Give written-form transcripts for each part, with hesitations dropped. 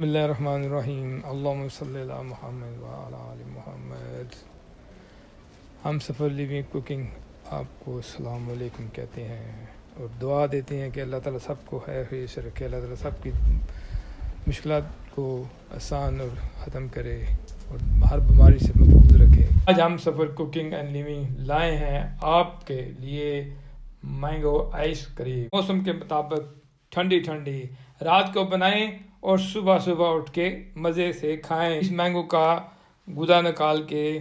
बिस्मिल्लाहिर्रहमानिर्रहीम अल्लाहुम्मा सल्ली अला मुहम्मद व अला आलि मुहम्मद। हम सफ़र लिविंग कुकिंग आपको अस्सलाम वालेकुम कहते हैं और दुआ देते हैं कि अल्लाह ताला सबको खैर खैर से रखे, अल्लाह ताला सबकी मुश्किलात को आसान और ख़त्म करे और हर बीमारी से महफूज रखे। आज हम सफ़र कुकिंग एंड लिविंग लाए हैं आपके लिए मैंगो आइसक्रीम। मौसम के मुताबिक ठंडी ठंडी रात को बनाएं और सुबह सुबह उठ के मज़े से खाएं। इस मैंगो का गुदा निकाल के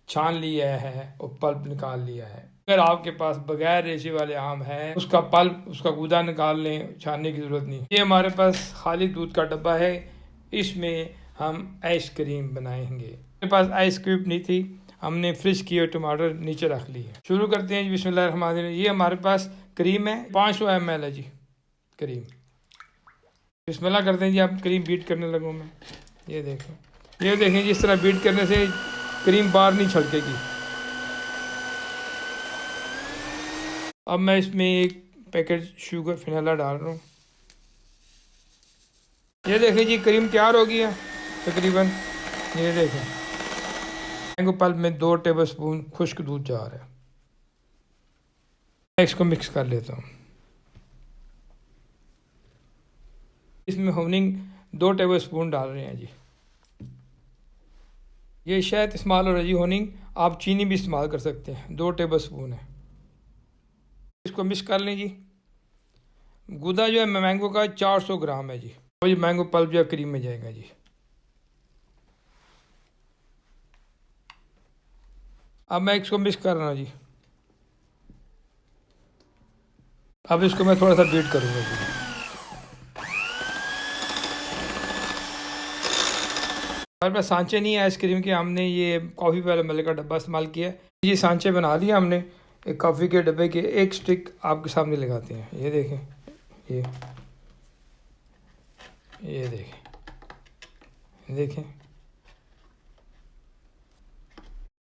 छान लिया है और पल्प निकाल लिया है। अगर आपके पास बगैर रेशे वाले आम है उसका पल्प उसका गुदा निकाल लें, छानने की ज़रूरत नहीं। ये हमारे पास खाली दूध का डब्बा है, इसमें हम आइसक्रीम बनाएंगे। मेरे पास आइसक्रीम नहीं थी, हमने फ्रिज की और टमाटर नीचे रख लिए। शुरू करते हैं जी, बिस्मिल्लाहिर्रहमानिर्रहीम। ये हमारे पास क्रीम है, 500 ml है जी क्रीम। बिस्मिल्लाह करते हैं जी। आप क्रीम बीट करने लगूँ मैं, ये देखें जिस तरह बीट करने से क्रीम बाहर नहीं छलकेगी। अब मैं इसमें एक पैकेट शुगर फिनैला डाल रहा हूँ। ये देखें जी, क्रीम तैयार हो गई है तकरीबन। ये देखें, मैंगो पल्प में 2 टेबलस्पून खुश्क दूध जा रहा है। मैं इसको मिक्स कर लेता हूँ। इसमें हनींग 2 टेबलस्पून डाल रहे हैं जी। ये शहद इस्तेमाल हो रहा है जी, हनींग। आप चीनी भी इस्तेमाल कर सकते हैं, 2 टेबलस्पून है। इसको मिक्स कर लें जी। गुदा जो है मैंगो का 400 ग्राम है जी। और ये मैंगो पल्प जो है क्रीम में जाएगा जी। अब मैं इसको मिक्स कर रहा हूँ जी। अब इसको मैं थोड़ा सा बीट करूँगा जी। हमारे पास सांचे नहीं है आइसक्रीम के, हमने ये कॉफ़ी वाले मले का डब्बा इस्तेमाल किया है। ये सांचे बना दिए हमने एक कॉफ़ी के डब्बे के। एक स्टिक आपके सामने लगाते हैं, ये देखें, ये देखें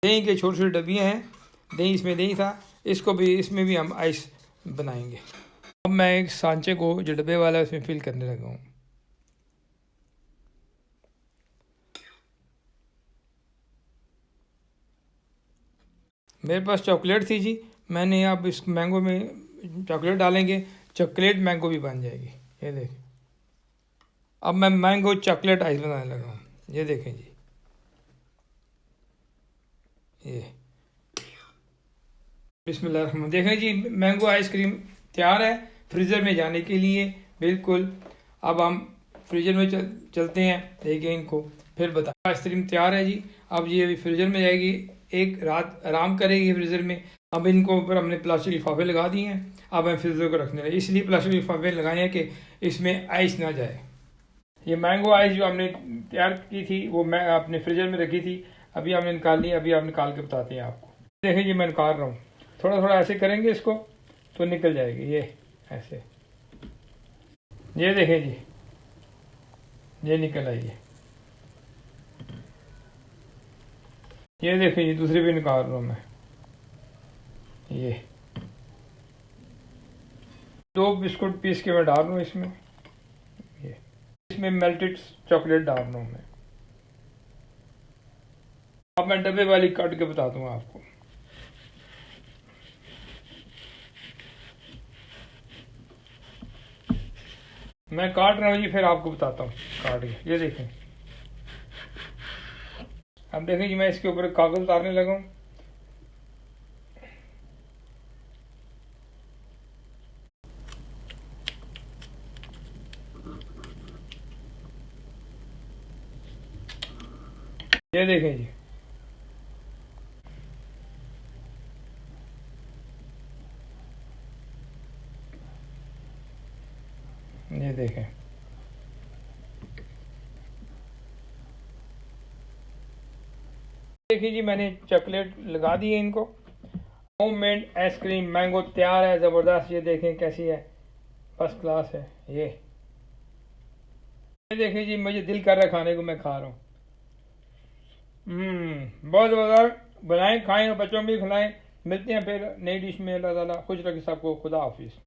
दही के छोटे छोटे डब्बियाँ हैं, दही इसमें दही था, इसमें भी हम आइस बनाएंगे। अब मैं एक सांचे को जो डब्बे वाला है उसमें फिल करने लगा हूँ। मेरे पास चॉकलेट थी जी, मैंने अब इस मैंगो में चॉकलेट डालेंगे, चॉकलेट मैंगो भी बन जाएगी। ये देखें, अब मैं मैंगो चॉकलेट आइस बनाने लगा हूँ। ये देखें जी, ये बिस्मिल्लाह। देखें जी, मैंगो आइसक्रीम तैयार है फ्रीज़र में जाने के लिए बिल्कुल। अब हम फ्रीज़र में चलते हैं, देखें इनको फिर बता। आइसक्रीम तैयार है जी। अब ये अभी फ्रीज़र में जाएगी, एक रात आराम करेगी फ्रीज़र में। अब इनको ऊपर हमने प्लास्टिक लिफाफे लगा दिए हैं। अब हम फ्रीज़र को रखने लगे, इसलिए प्लास्टिक लिफाफे लगाए हैं कि इसमें आइस ना जाए। ये मैंगो आइस जो हमने तैयार की थी वो मैं अपने फ्रीज़र में रखी थी, अभी हमने निकाल ली। अभी आप निकाल के बताते हैं आपको। देखें जी, मैं निकाल रहा हूँ। थोड़ा थोड़ा ऐसे करेंगे इसको तो निकल जाएगी, ये ऐसे। ये देखें जी, ये निकल आई है। ये देखें जी, दूसरी भी निकाल रहा हूँ मैं। ये 2 बिस्कुट पीस के मैं डाल रहा हूँ इसमें। ये इसमें मेल्टेड चॉकलेट डाल रहा हूँ मैं। अब मैं डब्बे वाली काट के बता दूंगा आपको। मैं काट रहा हूँ जी, फिर आपको बताता हूँ काट के। ये देखें, अब देखें जी, मैं इसके ऊपर कागज उतारने लगा हूँ। ये देखें जी, ये देखें। देखिए जी, मैंने चॉकलेट लगा दी है इनको। होममेड आइसक्रीम मैंगो तैयार है, ज़बरदस्त। ये देखें कैसी है, फर्स्ट क्लास है। ये देखें जी, मुझे दिल कर रहा है खाने को, मैं खा रहा हूँ। बहुत ज़बरदस्त। बनाएं, खाएं और बच्चों में भी खिलाएं। मिलते हैं फिर नई डिश में। अल्लाह ताला खुश रखे सबको। खुदा हाफिज़।